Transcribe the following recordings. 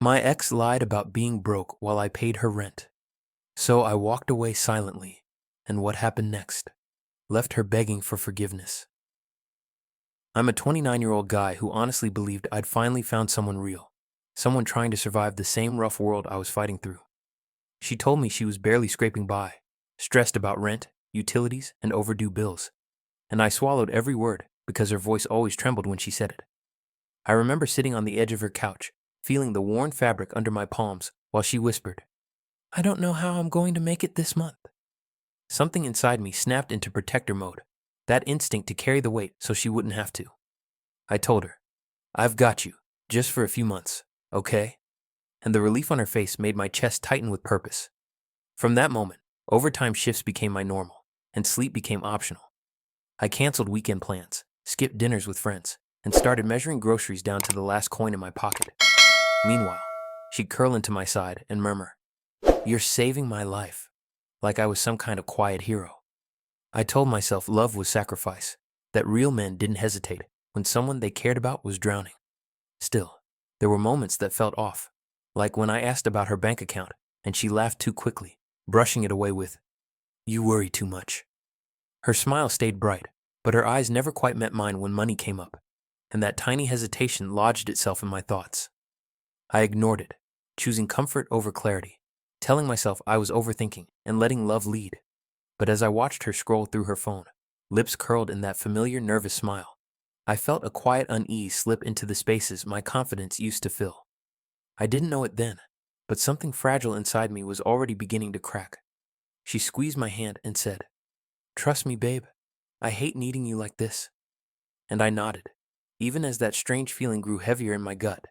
My ex lied about being broke while I paid her rent. So I walked away silently, and what happened next? Left her begging for forgiveness. I'm a 29-year-old guy who honestly believed I'd finally found someone real, someone trying to survive the same rough world I was fighting through. She told me she was barely scraping by, stressed about rent, utilities, and overdue bills, and I swallowed every word because her voice always trembled when she said it. I remember sitting on the edge of her couch, feeling the worn fabric under my palms while she whispered, "I don't know how I'm going to make it this month." Something inside me snapped into protector mode, that instinct to carry the weight so she wouldn't have to. I told her, "I've got you, just for a few months, okay?" And the relief on her face made my chest tighten with purpose. From that moment, overtime shifts became my normal, and sleep became optional. I canceled weekend plans, skipped dinners with friends, and started measuring groceries down to the last coin in my pocket. Meanwhile, she'd curl into my side and murmur, "You're saving my life," like I was some kind of quiet hero. I told myself love was sacrifice, that real men didn't hesitate when someone they cared about was drowning. Still, there were moments that felt off, like when I asked about her bank account and she laughed too quickly, brushing it away with, "You worry too much." Her smile stayed bright, but her eyes never quite met mine when money came up, and that tiny hesitation lodged itself in my thoughts. I ignored it, choosing comfort over clarity, telling myself I was overthinking and letting love lead. But as I watched her scroll through her phone, lips curled in that familiar nervous smile, I felt a quiet unease slip into the spaces my confidence used to fill. I didn't know it then, but something fragile inside me was already beginning to crack. She squeezed my hand and said, "Trust me, babe. I hate needing you like this." And I nodded, even as that strange feeling grew heavier in my gut.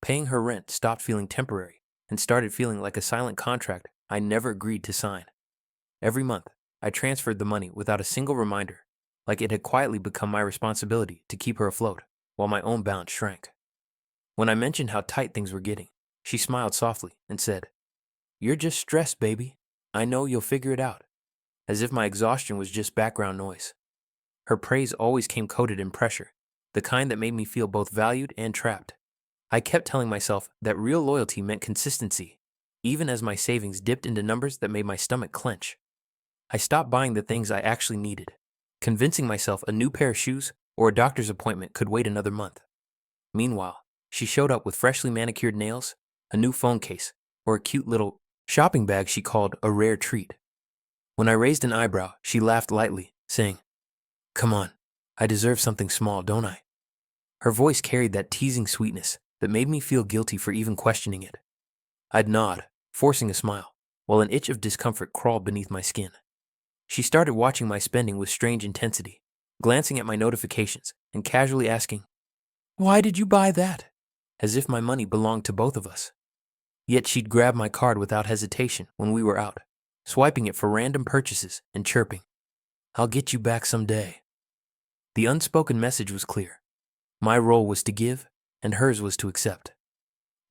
Paying her rent stopped feeling temporary and started feeling like a silent contract I never agreed to sign. Every month, I transferred the money without a single reminder, like it had quietly become my responsibility to keep her afloat, while my own balance shrank. When I mentioned how tight things were getting, she smiled softly and said, "You're just stressed, baby. I know you'll figure it out," as if my exhaustion was just background noise. Her praise always came coated in pressure, the kind that made me feel both valued and trapped. I kept telling myself that real loyalty meant consistency, even as my savings dipped into numbers that made my stomach clench. I stopped buying the things I actually needed, convincing myself a new pair of shoes or a doctor's appointment could wait another month. Meanwhile, she showed up with freshly manicured nails, a new phone case, or a cute little shopping bag she called a rare treat. When I raised an eyebrow, she laughed lightly, saying, "Come on, I deserve something small, don't I?" Her voice carried that teasing sweetness that made me feel guilty for even questioning it. I'd nod, forcing a smile, while an itch of discomfort crawled beneath my skin. She started watching my spending with strange intensity, glancing at my notifications and casually asking, "Why did you buy that?" as if my money belonged to both of us. Yet she'd grab my card without hesitation when we were out, swiping it for random purchases and chirping, "I'll get you back someday." The unspoken message was clear. My role was to give, and hers was to accept.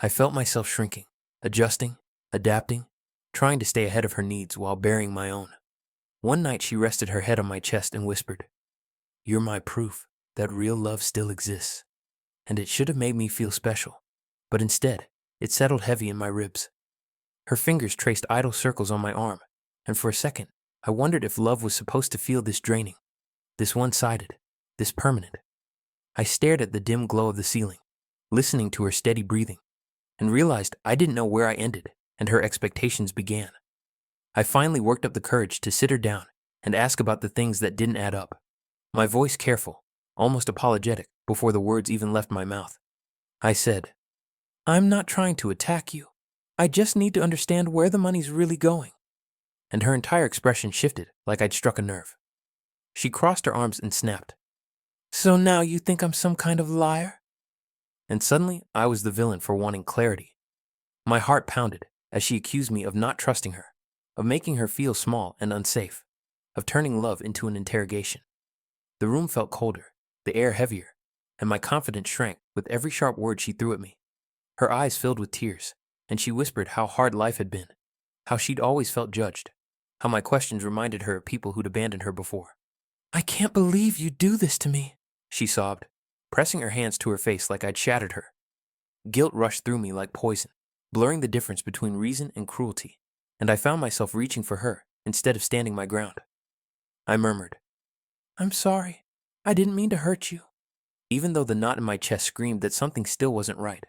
I felt myself shrinking, adjusting, adapting, trying to stay ahead of her needs while burying my own. One night she rested her head on my chest and whispered, "You're my proof that real love still exists." And it should have made me feel special, but instead, it settled heavy in my ribs. Her fingers traced idle circles on my arm, and for a second, I wondered if love was supposed to feel this draining, this one-sided, this permanent. I stared at the dim glow of the ceiling, listening to her steady breathing, and realized I didn't know where I ended and her expectations began. I finally worked up the courage to sit her down and ask about the things that didn't add up, my voice careful, almost apologetic, before the words even left my mouth. I said, "I'm not trying to attack you. I just need to understand where the money's really going." And her entire expression shifted like I'd struck a nerve. She crossed her arms and snapped, "So now you think I'm some kind of liar?" And suddenly, I was the villain for wanting clarity. My heart pounded as she accused me of not trusting her, of making her feel small and unsafe, of turning love into an interrogation. The room felt colder, the air heavier, and my confidence shrank with every sharp word she threw at me. Her eyes filled with tears, and she whispered how hard life had been, how she'd always felt judged, how my questions reminded her of people who'd abandoned her before. "I can't believe you do this to me," she sobbed, pressing her hands to her face like I'd shattered her. Guilt rushed through me like poison, blurring the difference between reason and cruelty, and I found myself reaching for her instead of standing my ground. I murmured, "I'm sorry. I didn't mean to hurt you," even though the knot in my chest screamed that something still wasn't right.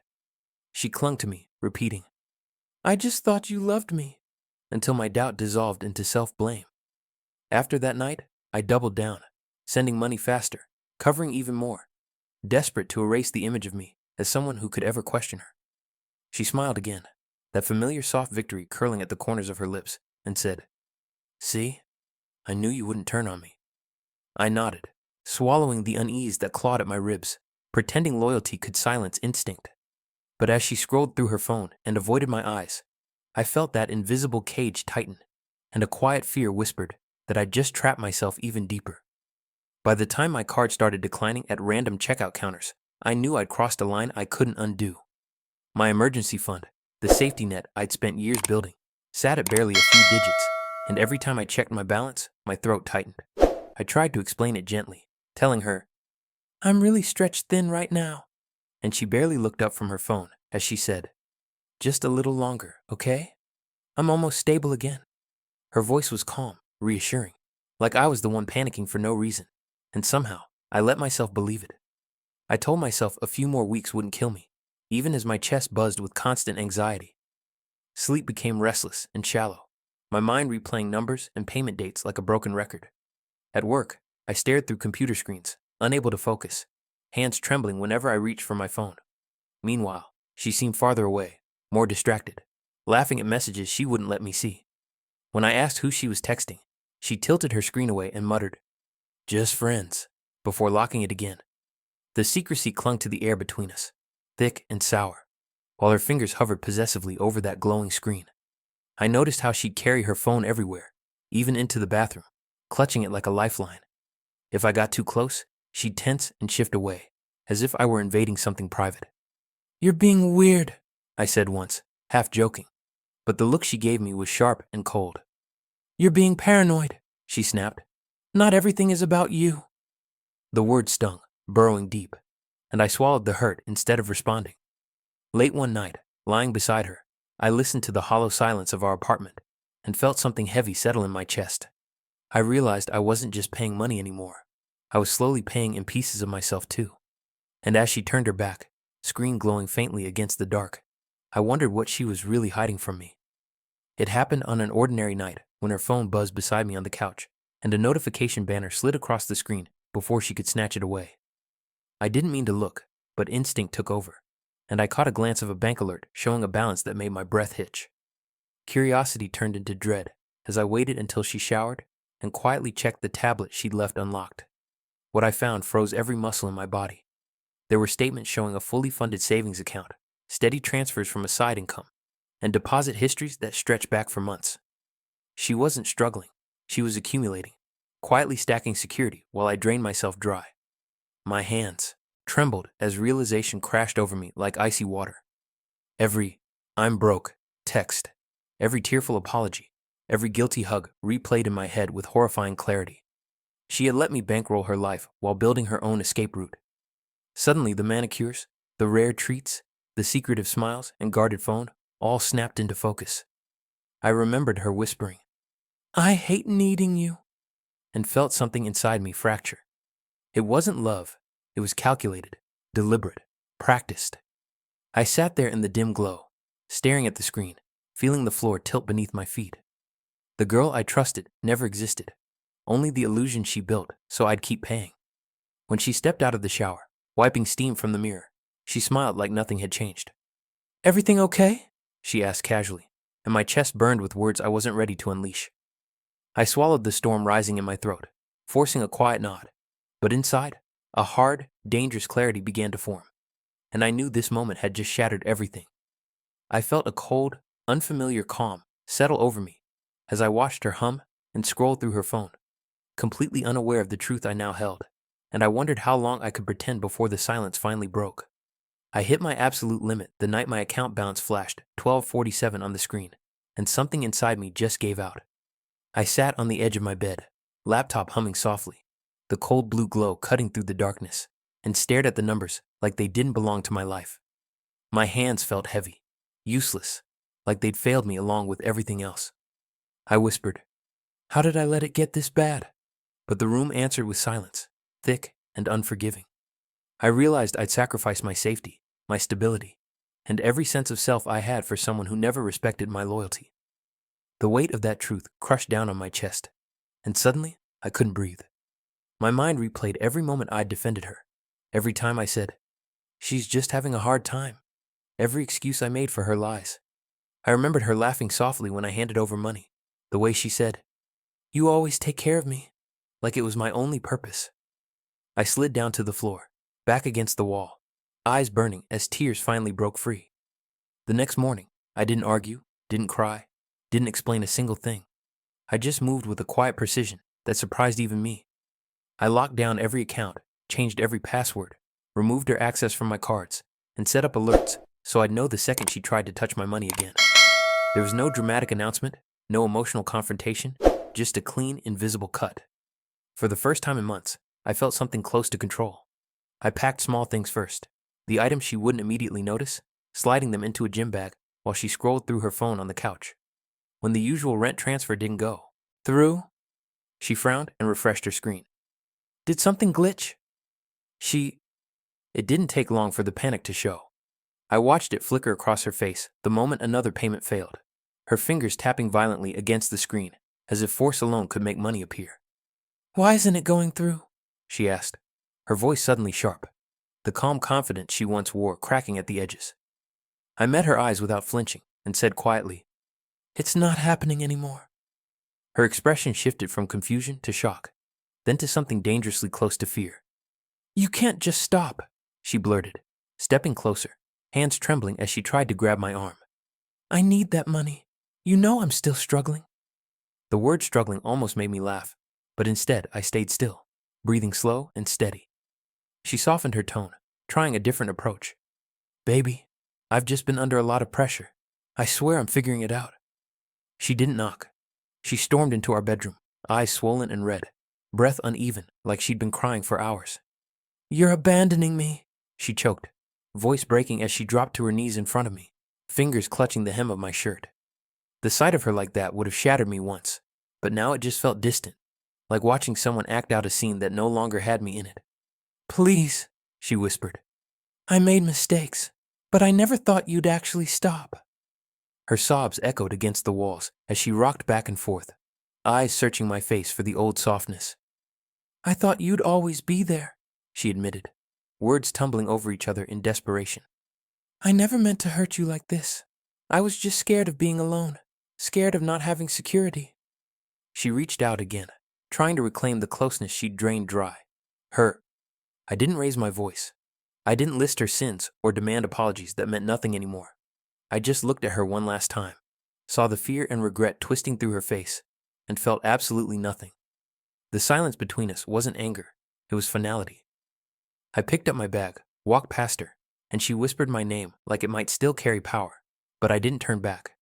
She clung to me, repeating, "I just thought you loved me," until my doubt dissolved into self-blame. After that night, I doubled down, sending money faster, covering even more, desperate to erase the image of me as someone who could ever question her. She smiled again, that familiar soft victory curling at the corners of her lips, and said, "See, I knew you wouldn't turn on me." I nodded, swallowing the unease that clawed at my ribs, pretending loyalty could silence instinct. But as she scrolled through her phone and avoided my eyes, I felt that invisible cage tighten, and a quiet fear whispered that I'd just trapped myself even deeper. By the time my card started declining at random checkout counters, I knew I'd crossed a line I couldn't undo. My emergency fund, the safety net I'd spent years building, sat at barely a few digits, and every time I checked my balance, my throat tightened. I tried to explain it gently, telling her, "I'm really stretched thin right now," and she barely looked up from her phone as she said, "Just a little longer, okay? I'm almost stable again." Her voice was calm, reassuring, like I was the one panicking for no reason, and somehow I let myself believe it. I told myself a few more weeks wouldn't kill me, even as my chest buzzed with constant anxiety. Sleep became restless and shallow, my mind replaying numbers and payment dates like a broken record. At work, I stared through computer screens, unable to focus, hands trembling whenever I reached for my phone. Meanwhile, she seemed farther away, more distracted, laughing at messages she wouldn't let me see. When I asked who she was texting, she tilted her screen away and muttered, "Just friends," before locking it again. The secrecy clung to the air between us, thick and sour, while her fingers hovered possessively over that glowing screen. I noticed how she'd carry her phone everywhere, even into the bathroom, clutching it like a lifeline. If I got too close, she'd tense and shift away, as if I were invading something private. "You're being weird," I said once, half joking, but the look she gave me was sharp and cold. "You're being paranoid," she snapped. "Not everything is about you." The word stung, burrowing deep, and I swallowed the hurt instead of responding. Late one night, lying beside her, I listened to the hollow silence of our apartment and felt something heavy settle in my chest. I realized I wasn't just paying money anymore. I was slowly paying in pieces of myself too. And as she turned her back, screen glowing faintly against the dark, I wondered what she was really hiding from me. It happened on an ordinary night when her phone buzzed beside me on the couch, and a notification banner slid across the screen before she could snatch it away. I didn't mean to look, but instinct took over, and I caught a glance of a bank alert showing a balance that made my breath hitch. Curiosity turned into dread as I waited until she showered and quietly checked the tablet she'd left unlocked. What I found froze every muscle in my body. There were statements showing a fully funded savings account, steady transfers from a side income, and deposit histories that stretched back for months. She wasn't struggling, she was accumulating, quietly stacking security while I drained myself dry. My hands trembled as realization crashed over me like icy water. Every "I'm broke" text, every tearful apology, every guilty hug replayed in my head with horrifying clarity. She had let me bankroll her life while building her own escape route. Suddenly, the manicures, the rare treats, the secretive smiles, and guarded phone all snapped into focus. I remembered her whispering, "I hate needing you," and felt something inside me fracture. It wasn't love, it was calculated, deliberate, practiced. I sat there in the dim glow, staring at the screen, feeling the floor tilt beneath my feet. The girl I trusted never existed, only the illusion she built so I'd keep paying. When she stepped out of the shower, wiping steam from the mirror, she smiled like nothing had changed. "Everything okay?" she asked casually, and my chest burned with words I wasn't ready to unleash. I swallowed the storm rising in my throat, forcing a quiet nod, but inside, a hard, dangerous clarity began to form, and I knew this moment had just shattered everything. I felt a cold, unfamiliar calm settle over me as I watched her hum and scroll through her phone, completely unaware of the truth I now held, and I wondered how long I could pretend before the silence finally broke. I hit my absolute limit the night my account balance flashed 1247 on the screen, and something inside me just gave out. I sat on the edge of my bed, laptop humming softly, the cold blue glow cutting through the darkness, and stared at the numbers like they didn't belong to my life. My hands felt heavy, useless, like they'd failed me along with everything else. I whispered, "How did I let it get this bad?" But the room answered with silence, thick and unforgiving. I realized I'd sacrificed my safety, my stability, and every sense of self I had for someone who never respected my loyalty. The weight of that truth crushed down on my chest, and suddenly I couldn't breathe. My mind replayed every moment I'd defended her, every time I said, "She's just having a hard time," every excuse I made for her lies. I remembered her laughing softly when I handed over money, the way she said, "You always take care of me," like it was my only purpose. I slid down to the floor, back against the wall, eyes burning as tears finally broke free. The next morning, I didn't argue, didn't cry, didn't explain a single thing. I just moved with a quiet precision that surprised even me. I locked down every account, changed every password, removed her access from my cards, and set up alerts so I'd know the second she tried to touch my money again. There was no dramatic announcement, no emotional confrontation, just a clean, invisible cut. For the first time in months, I felt something close to control. I packed small things first, the items she wouldn't immediately notice, sliding them into a gym bag while she scrolled through her phone on the couch. When the usual rent transfer didn't go through, she frowned and refreshed her screen. Did something glitch? It didn't take long for the panic to show. I watched it flicker across her face the moment another payment failed, her fingers tapping violently against the screen, as if force alone could make money appear. "Why isn't it going through?" she asked, her voice suddenly sharp, the calm confidence she once wore cracking at the edges. I met her eyes without flinching and said quietly, "It's not happening anymore." Her expression shifted from confusion to shock, then to something dangerously close to fear. "You can't just stop," she blurted, stepping closer, hands trembling as she tried to grab my arm. "I need that money. You know I'm still struggling." The word struggling almost made me laugh, but instead I stayed still, breathing slow and steady. She softened her tone, trying a different approach. "Baby, I've just been under a lot of pressure. I swear I'm figuring it out." She didn't knock. She stormed into our bedroom, eyes swollen and red, breath uneven like she'd been crying for hours. "You're abandoning me," she choked, voice breaking as she dropped to her knees in front of me, fingers clutching the hem of my shirt. The sight of her like that would have shattered me once, but now it just felt distant, like watching someone act out a scene that no longer had me in it. "Please," she whispered. "I made mistakes, but I never thought you'd actually stop." Her sobs echoed against the walls as she rocked back and forth, eyes searching my face for the old softness. "I thought you'd always be there," she admitted, words tumbling over each other in desperation. "I never meant to hurt you like this. I was just scared of being alone, scared of not having security." She reached out again, trying to reclaim the closeness she'd drained dry. I didn't raise my voice. I didn't list her sins or demand apologies that meant nothing anymore. I just looked at her one last time, saw the fear and regret twisting through her face, and felt absolutely nothing. The silence between us wasn't anger, it was finality. I picked up my bag, walked past her, and she whispered my name like it might still carry power, but I didn't turn back.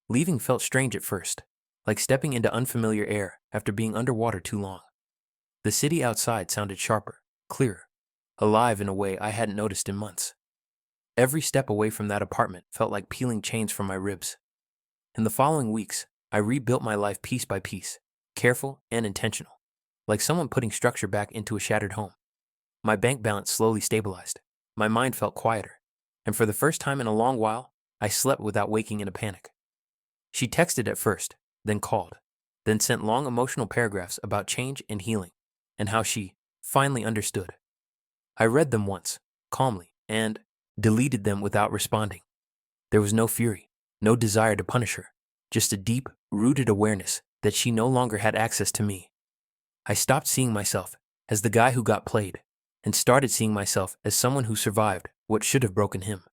Leaving felt strange at first, like stepping into unfamiliar air after being underwater too long. The city outside sounded sharper, clearer, alive in a way I hadn't noticed in months. Every step away from that apartment felt like peeling chains from my ribs. In the following weeks, I rebuilt my life piece by piece, careful and intentional, like someone putting structure back into a shattered home. My bank balance slowly stabilized, my mind felt quieter, and for the first time in a long while, I slept without waking in a panic. She texted at first, then called, then sent long emotional paragraphs about change and healing, and how she finally understood. I read them once, calmly, and deleted them without responding. There was no fury, no desire to punish her, just a deep, rooted awareness that she no longer had access to me. I stopped seeing myself as the guy who got played, and started seeing myself as someone who survived what should have broken him.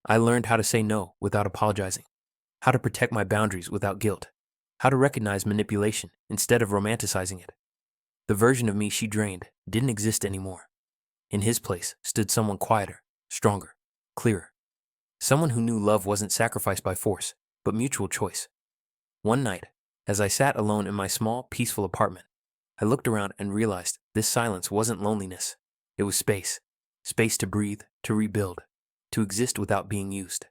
I learned how to say no without apologizing, how to protect my boundaries without guilt, how to recognize manipulation instead of romanticizing it. The version of me she drained didn't exist anymore. In his place stood someone quieter, stronger, clearer. Someone who knew love wasn't sacrificed by force, but mutual choice. One night, as I sat alone in my small, peaceful apartment, I looked around and realized this silence wasn't loneliness. It was space. Space to breathe, to rebuild. to exist without being used.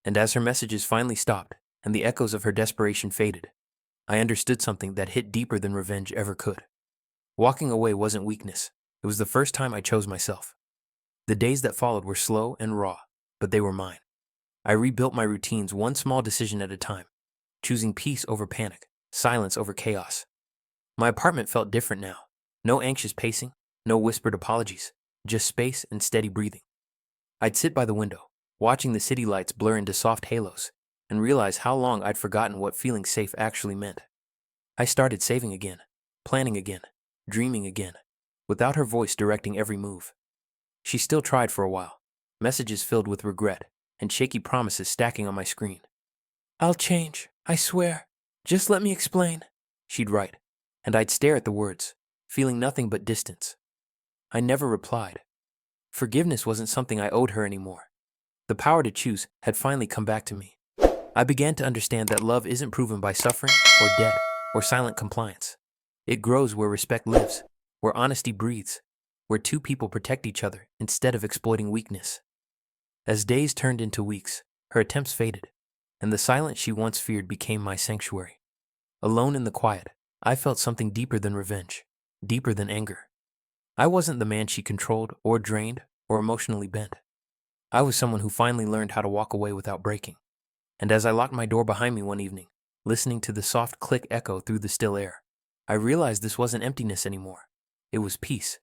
And as her messages finally stopped and the echoes of her desperation faded, I understood something that hit deeper than revenge ever could. Walking away wasn't weakness. It was the first time I chose myself. The days that followed were slow and raw, but they were mine. I rebuilt my routines one small decision at a time, choosing peace over panic, silence over chaos. My apartment felt different now. No anxious pacing, no whispered apologies, just space and steady breathing. I'd sit by the window, watching the city lights blur into soft halos, and realize how long I'd forgotten what feeling safe actually meant. I started saving again, planning again, dreaming again, without her voice directing every move. She still tried for a while, messages filled with regret, and shaky promises stacking on my screen. "I'll change, I swear. Just let me explain," she'd write, and I'd stare at the words, feeling nothing but distance. I never replied. Forgiveness wasn't something I owed her anymore. The power to choose had finally come back to me. I began to understand that love isn't proven by suffering or debt or silent compliance. It grows where respect lives, where honesty breathes, where two people protect each other instead of exploiting weakness. As days turned into weeks, her attempts faded, and the silence she once feared became my sanctuary. Alone in the quiet, I felt something deeper than revenge, deeper than anger. I wasn't the man she controlled or drained or emotionally bent. I was someone who finally learned how to walk away without breaking. And as I locked my door behind me one evening, listening to the soft click echo through the still air, I realized this wasn't emptiness anymore. It was peace.